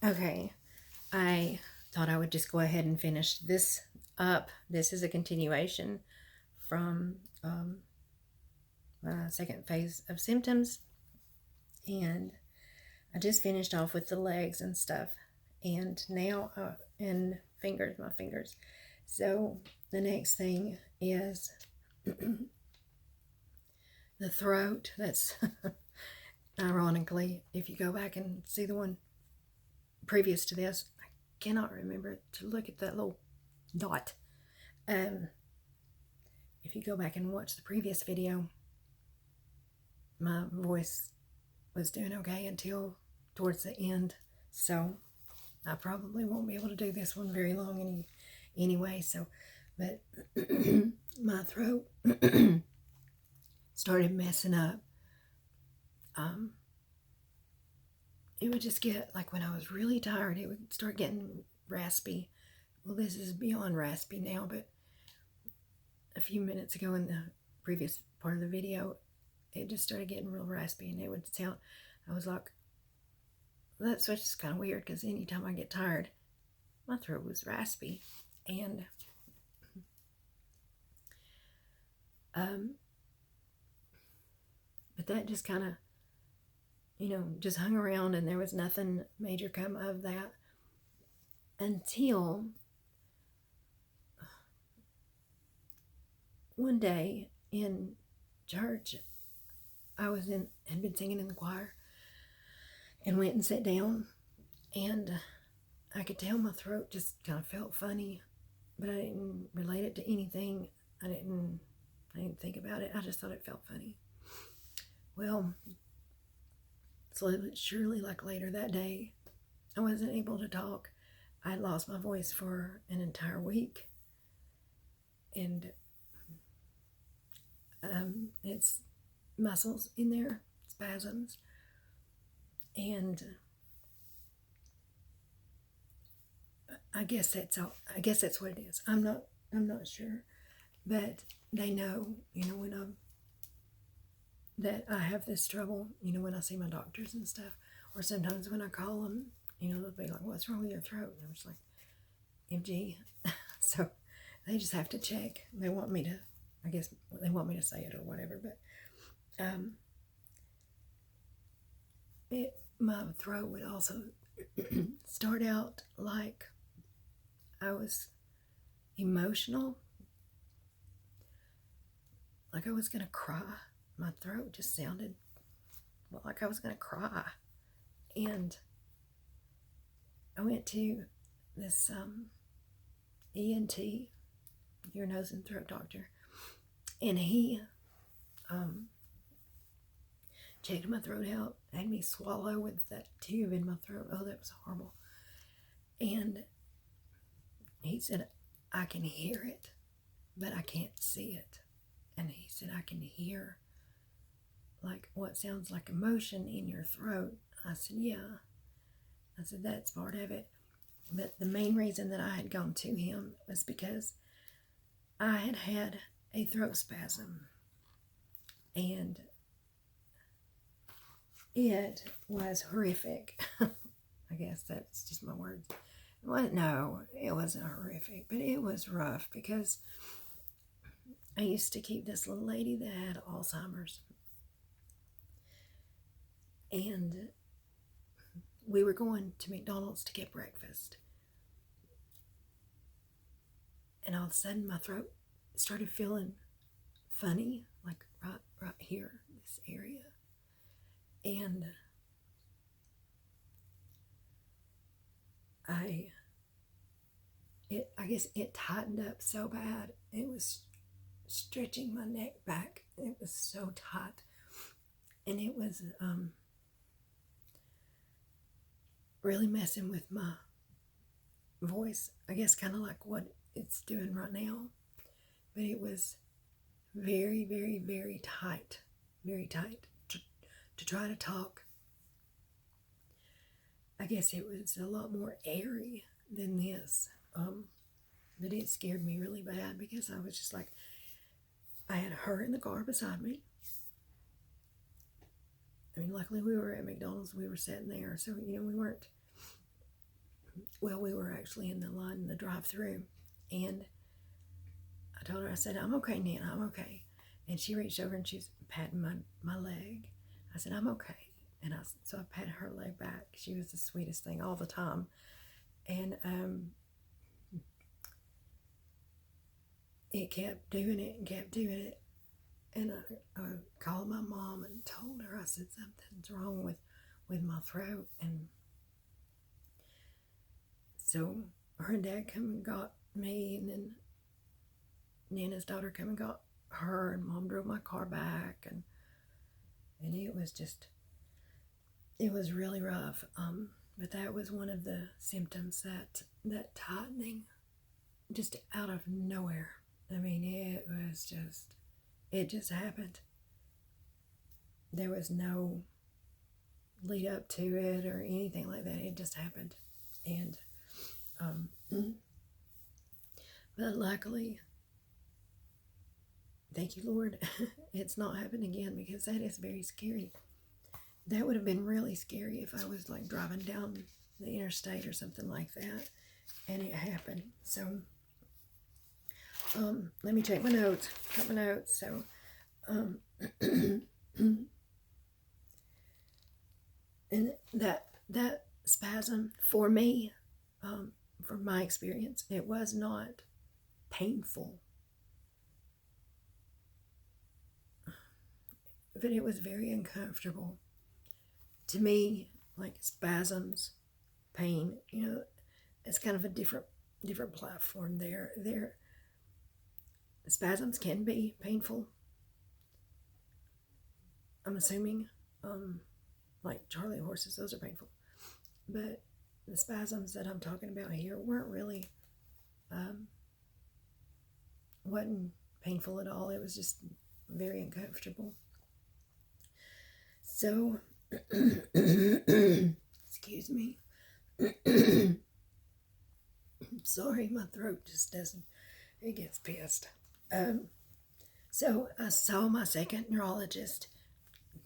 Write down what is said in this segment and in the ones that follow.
Okay, I thought I would just go ahead and finish this up. This is a continuation from my second phase of symptoms, and I just finished off with the legs and stuff, and now and my fingers. So the next thing is the throat. That's ironically, if you go back and see the one previous to this, I cannot remember to look at that little dot. If you go back and watch the previous video, my voice was doing okay until towards the end. So I probably won't be able to do this one very long anyway. So, but my throat started messing up. It would just get, like, when I was really tired, it would start getting raspy. Well, this is beyond raspy now, but a few minutes ago in the previous part of the video, it just started getting real raspy, and it would sound, I was like, that switch is kind of weird, because anytime I get tired, my throat was raspy. And but that just kind of, just hung around, and there was nothing major come of that until one day in church. Had been singing in the choir, and went and sat down, and I could tell my throat just kind of felt funny, but I didn't relate it to anything. I didn't think about it. I just thought it felt funny. Well, slowly but surely, like later that day, I wasn't able to talk. I had lost my voice for an entire week, and it's muscles in there, spasms, and I guess that's all. I guess that's what it is. I'm not sure, but they know, that I have this trouble. When I see my doctors and stuff, or sometimes when I call them, they'll be like, "What's wrong with your throat?" And I'm just like, "MG." So they just have to check. They want me to, I guess they want me to say it or whatever, but my throat would also start out like I was emotional, like I was gonna cry. My throat just sounded like I was gonna cry, and I went to this ENT, ear, nose, and throat doctor, and he checked my throat out, had me swallow with that tube in my throat. Oh, that was horrible. And he said, "I can hear it, but I can't see it." And he said, "I can hear like what sounds like emotion in your throat." I said, "Yeah." I said, "That's part of it." But the main reason that I had gone to him was because I had had a throat spasm, and it was horrific. I guess that's just my words. Well, no, it wasn't horrific, but it was rough, because I used to keep this little lady that had Alzheimer's, and we were going to McDonald's to get breakfast, and all of a sudden my throat started feeling funny, like right here, this area, and I guess it tightened up so bad. It was stretching my neck back. It was so tight, and it was really messing with my voice. I guess kind of like what it's doing right now, but it was very, very, very tight to try to talk. I guess it was a lot more airy than this, but it scared me really bad, because I was just like, I had her in the car beside me. I mean, luckily we were at McDonald's, we were sitting there, so we weren't well, we were actually in the line in the drive-through, and I told her, I said, I'm okay, Nana, I'm okay. And she reached over and she was patting my leg. I said, I'm okay. And so I patted her leg back. She was the sweetest thing all the time. And it kept doing it and kept doing it. And I called my mom and told her, I said, something's wrong with my throat. And so her dad come and got me, and then Nana's daughter come and got her, and Mom drove my car back, and it was just, it was really rough. But that was one of the symptoms, that tightening, just out of nowhere. I mean, it just happened. There was no lead up to it or anything like that. It just happened. And but luckily, thank you, Lord, it's not happened again, because that is very scary. That would have been really scary if I was like driving down the interstate or something like that and it happened. So let me check my notes. Got my notes. So and that spasm for me, from my experience, it was not painful, but it was very uncomfortable to me. Like spasms, pain, it's kind of a different platform there. Spasms can be painful, I'm assuming. Like Charlie horses, those are painful. But the spasms that I'm talking about here weren't really, wasn't painful at all. It was just very uncomfortable. So, excuse me. Sorry, my throat just doesn't, it gets pissed. So I saw my second neurologist.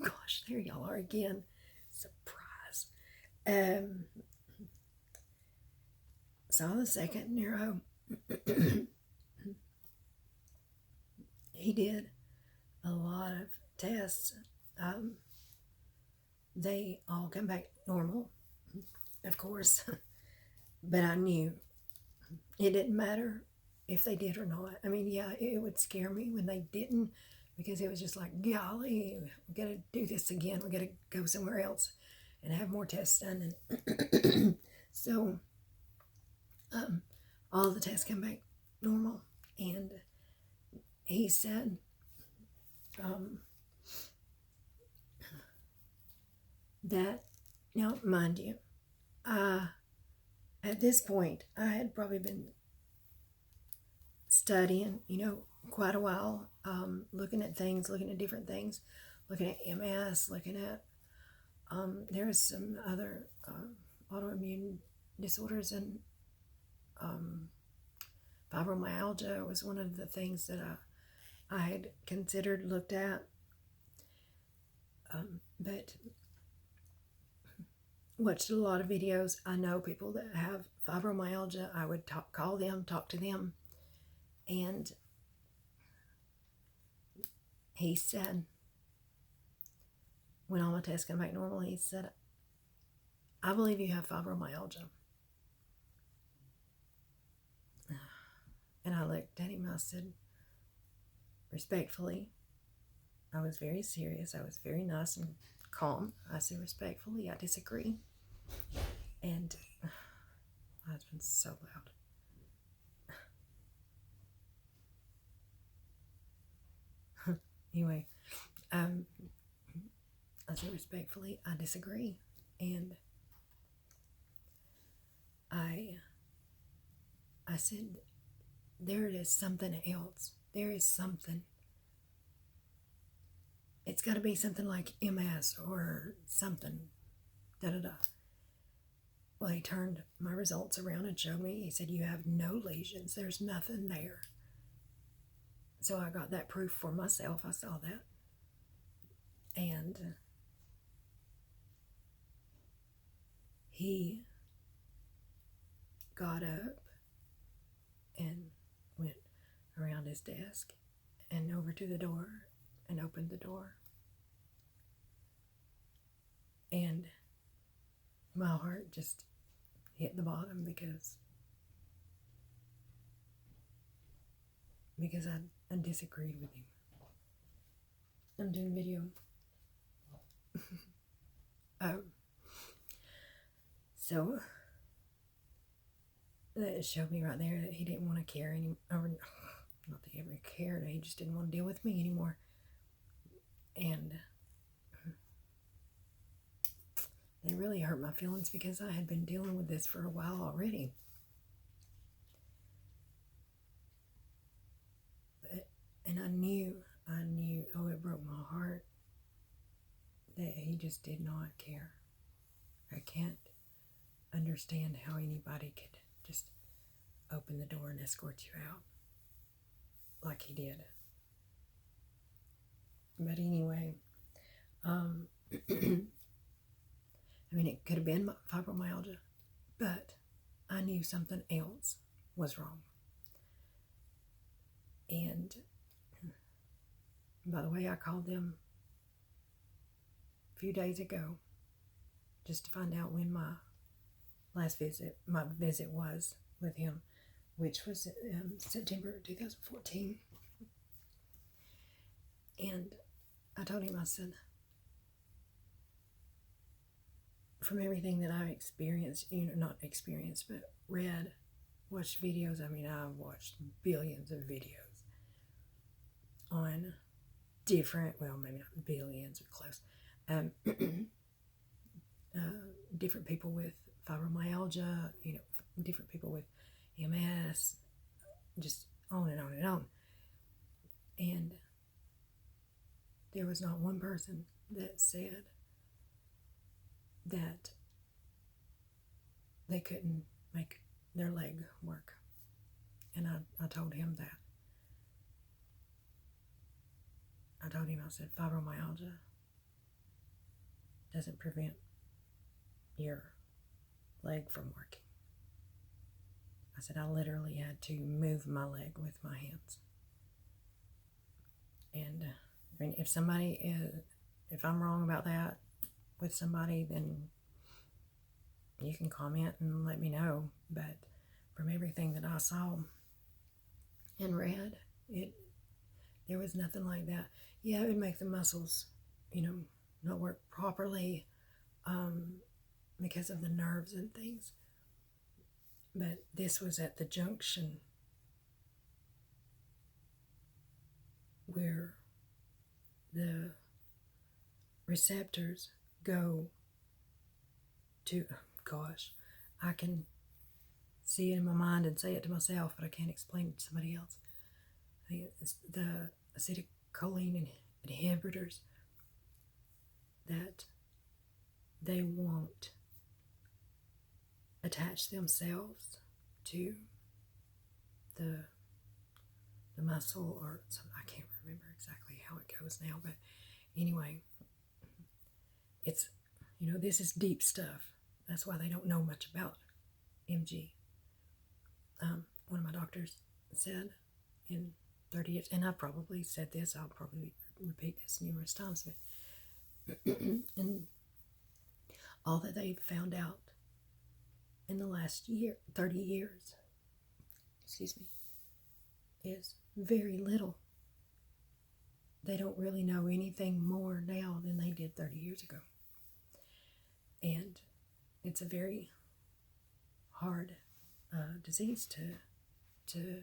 Gosh, there y'all are again. Surprise. Saw the second neuro. He did a lot of tests. They all come back normal, of course. But I knew it didn't matter if they did or not. I mean, yeah, it would scare me when they didn't, because it was just like, golly, we got to do this again. We got to go somewhere else and have more tests done. And so all the tests come back normal. And he said, that, now mind you, at this point, I had probably been studying, quite a while, looking at things, looking at different things, looking at MS, looking at, there was some other autoimmune disorders, and fibromyalgia was one of the things that I had considered, looked at, but watched a lot of videos. I know people that have fibromyalgia. I would call them, talk to them, and he said, when all my tests come back normal, he said, I believe you have fibromyalgia. And I looked at him, I said, respectfully, I was very serious, I was very nice and calm. I said, respectfully, I disagree. And my husband's so loud. Anyway, I said, respectfully, I disagree. And I said, there is something else. There is something. It's got to be something like MS or something. Da-da-da. Well, he turned my results around and showed me. He said, you have no lesions. There's nothing there. So I got that proof for myself. I saw that. And he got up and went around his desk and over to the door and opened the door. And my heart just hit the bottom because I disagreed with him. I'm doing video. So that showed me right there that he didn't want to care anymore. Not that he ever cared, he just didn't want to deal with me anymore. And it really hurt my feelings because I had been dealing with this for a while already. And I knew, oh, it broke my heart that he just did not care. I can't understand how anybody could just open the door and escort you out like he did. But anyway, I mean, it could have been fibromyalgia, but I knew something else was wrong. And by the way, I called them a few days ago just to find out when my visit was with him, which was September 2014. And I told him, I said, from everything that I've experienced, not experienced, but read, watched videos. I mean, I've watched billions of videos on different, well, maybe not billions or close, different people with fibromyalgia, different people with MS, just on and on and on. And there was not one person that said that they couldn't make their leg work. And I told him that. I told him, I said, fibromyalgia doesn't prevent your leg from working. I said, I literally had to move my leg with my hands. And I mean, if I'm wrong about that with somebody, then you can comment and let me know. But from everything that I saw and read, there was nothing like that. Yeah, it would make the muscles, not work properly because of the nerves and things. But this was at the junction where the receptors go to, I can see it in my mind and say it to myself, but I can't explain it to somebody else. I think it's the acetylcholine inhibitors that they won't attach themselves to the muscle or something. I can't remember exactly how it goes now, but anyway, it's, this is deep stuff. That's why they don't know much about MG. One of my doctors said in 30 years, and I probably said this, I'll probably repeat this numerous times, but and all that they've found out in the last 30 years, is very little. They don't really know anything more now than they did 30 years ago. And it's a very hard disease to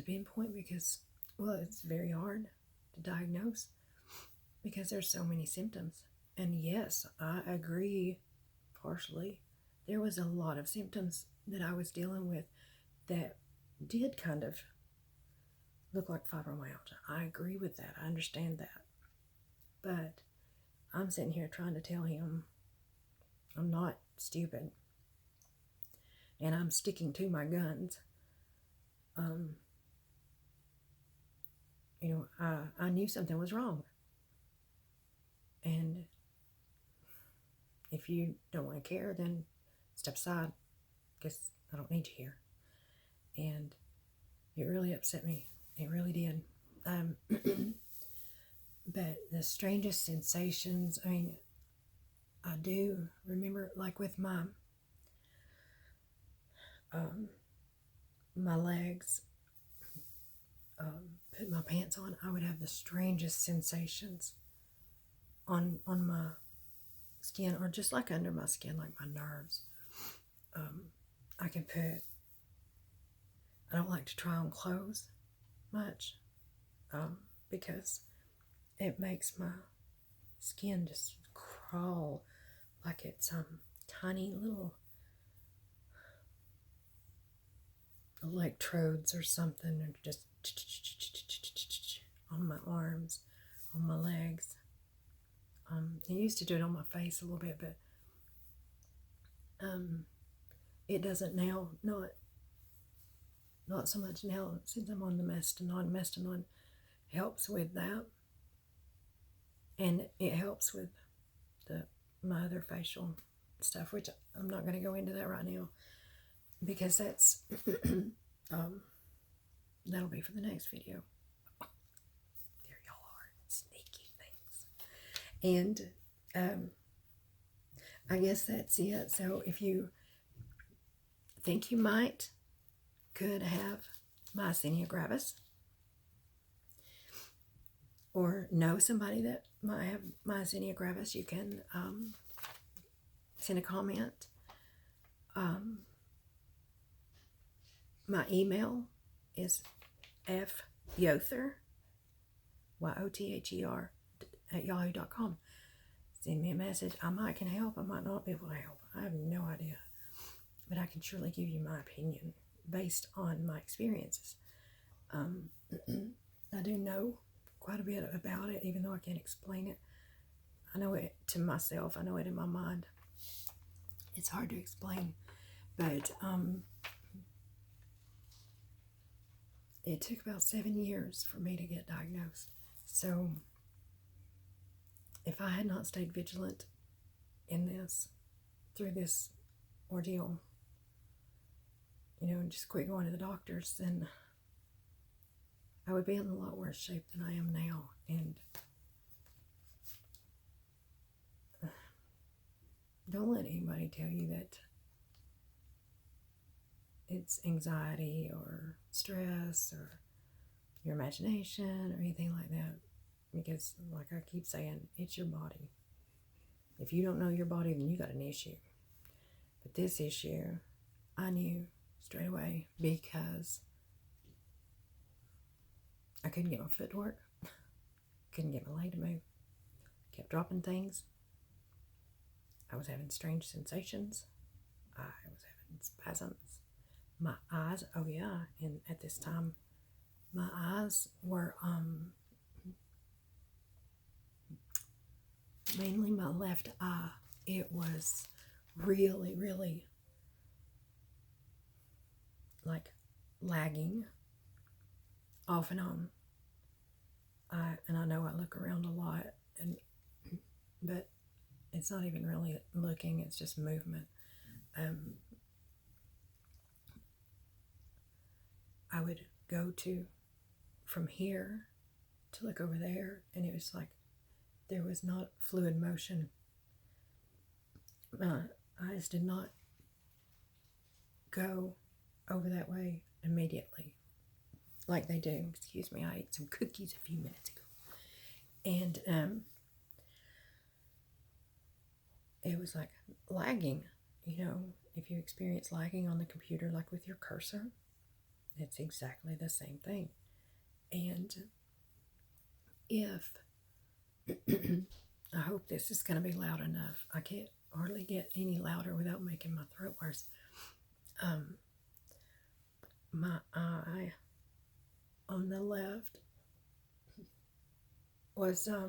pinpoint because, it's very hard to diagnose because there's so many symptoms. And yes, I agree partially. There was a lot of symptoms that I was dealing with that did kind of look like fibromyalgia. I agree with that. I understand that. But I'm sitting here trying to tell him I'm not stupid. And I'm sticking to my guns. I knew something was wrong. And if you don't want to care, then step aside, because I don't need you here. And it really upset me. It really did. But the strangest sensations, I mean, I do remember, like with my legs, put my pants on, I would have the strangest sensations on my skin, or just like under my skin, like my nerves. I don't like to try on clothes much, because it makes my skin just crawl like it's tiny little electrodes or something, or just on my arms, on my legs. I used to do it on my face a little bit, but it doesn't now. Not so much now since I'm on the Mestinon. Mestinon helps with that, and it helps with my other facial stuff, which I'm not going to go into that right now, because that's that'll be for the next video. There y'all are, sneaky things. And I guess that's it. So if you think you could have Myasthenia Gravis, or know somebody that might have Myasthenia Gravis, you can send a comment. My email is fyother, YOTHER, @yahoo.com. Send me a message. I might can help. I might not be able to help. I have no idea. But I can surely give you my opinion based on my experiences. I do know quite a bit about it, even though I can't explain it. I know it to myself. I know it in my mind. It's hard to explain. But it took about 7 years for me to get diagnosed. So if I had not stayed vigilant through this ordeal, and just quit going to the doctors, then I would be in a lot worse shape than I am now. And don't let anybody tell you that it's anxiety or stress or your imagination or anything like that, because like I keep saying, it's your body. If you don't know your body, then you got an issue. But this issue, I knew straight away, because I couldn't get my foot to work, couldn't get my leg to move, kept dropping things. I was having strange sensations. I was having spasms. My eyes, oh yeah, and at this time, my eyes were mainly my left eye. It was really, really like lagging off and on. And I know I look around a lot, but it's not even really looking, it's just movement. I would go from here to look over there, and it was like there was not fluid motion. My eyes did not go over that way immediately like they do. Excuse me, I ate some cookies a few minutes ago. And it was like lagging. If you experience lagging on the computer, like with your cursor, it's exactly the same thing. And I hope this is going to be loud enough. I can't hardly get any louder without making my throat worse. My eye on the left was, I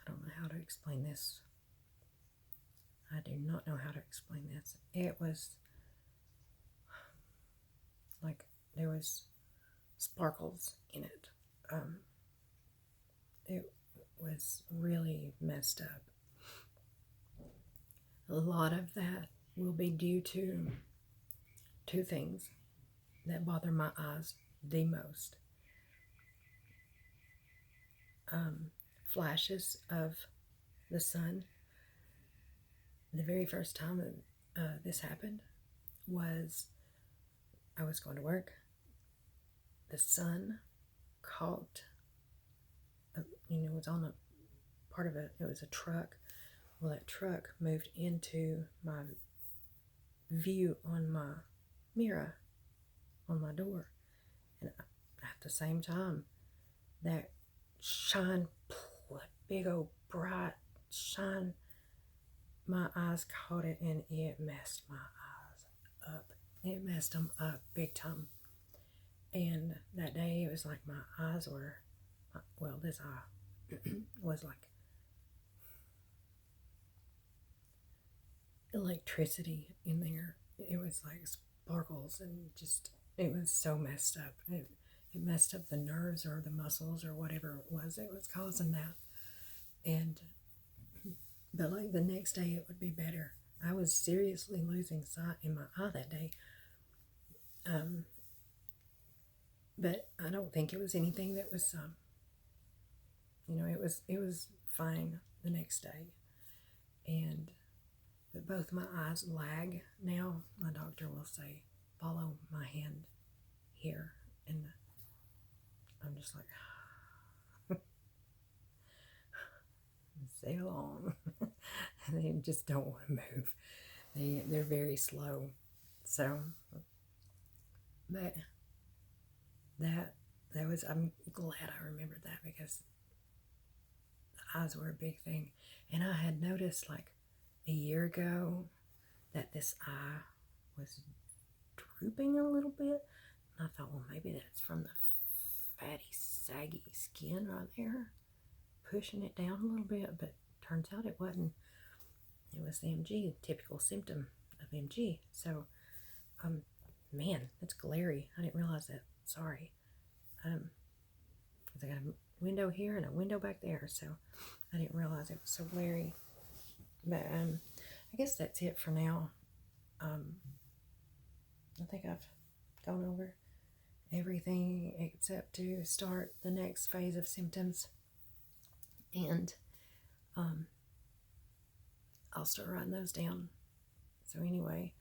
don't know how to explain this. I do not know how to explain this. It was like there was sparkles in it. It was really messed up. A lot of that will be due to two things that bother my eyes the most. Flashes of the sun. The very first time this happened was I was going to work. The sun caught, it was on a part of it was a truck. Well, that truck moved into my view on my mirror on my door. And at the same time, that shine, that big old bright shine, my eyes caught it and it messed my eyes up. It messed them up big time. And that day it was like my eyes were, well, this eye was like electricity in there. It was like sparkles and just, it was so messed up. It messed up the nerves or the muscles or whatever it was causing that. And but like the next day it would be better. I was seriously losing sight in my eye that day. But I don't think it was anything that was it was fine the next day. But both my eyes lag now. My doctor will say, follow my hand here. And I'm just like, sail on. They just don't want to move. They're very slow. So, but that was, I'm glad I remembered that because the eyes were a big thing. And I had noticed like a year ago that this eye was drooping a little bit. And I thought, well, maybe that's from the fatty, saggy skin right there, pushing it down a little bit. But turns out it wasn't. It was the MG, typical symptom of MG. So, man, that's glary. I didn't realize that. Sorry. Because I got a window here and a window back there, so I didn't realize it was so glary. But I guess that's it for now. I think I've gone over everything except to start the next phase of symptoms. And I'll start writing those down. So anyway,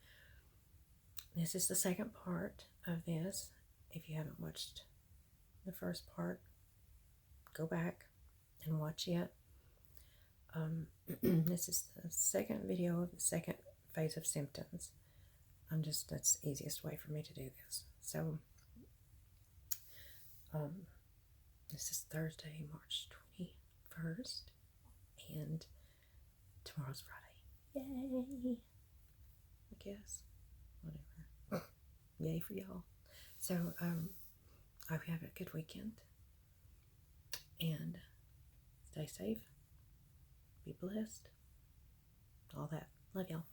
this is the second part of this. If you haven't watched the first part, go back and watch it. This is the second video of the second phase of symptoms. That's the easiest way for me to do this. So, this is Thursday, March 21st, and tomorrow's Friday. Yay! I guess. Whatever. Yay for y'all. So, I hope you have a good weekend. And stay safe. Be blessed. All that. Love y'all.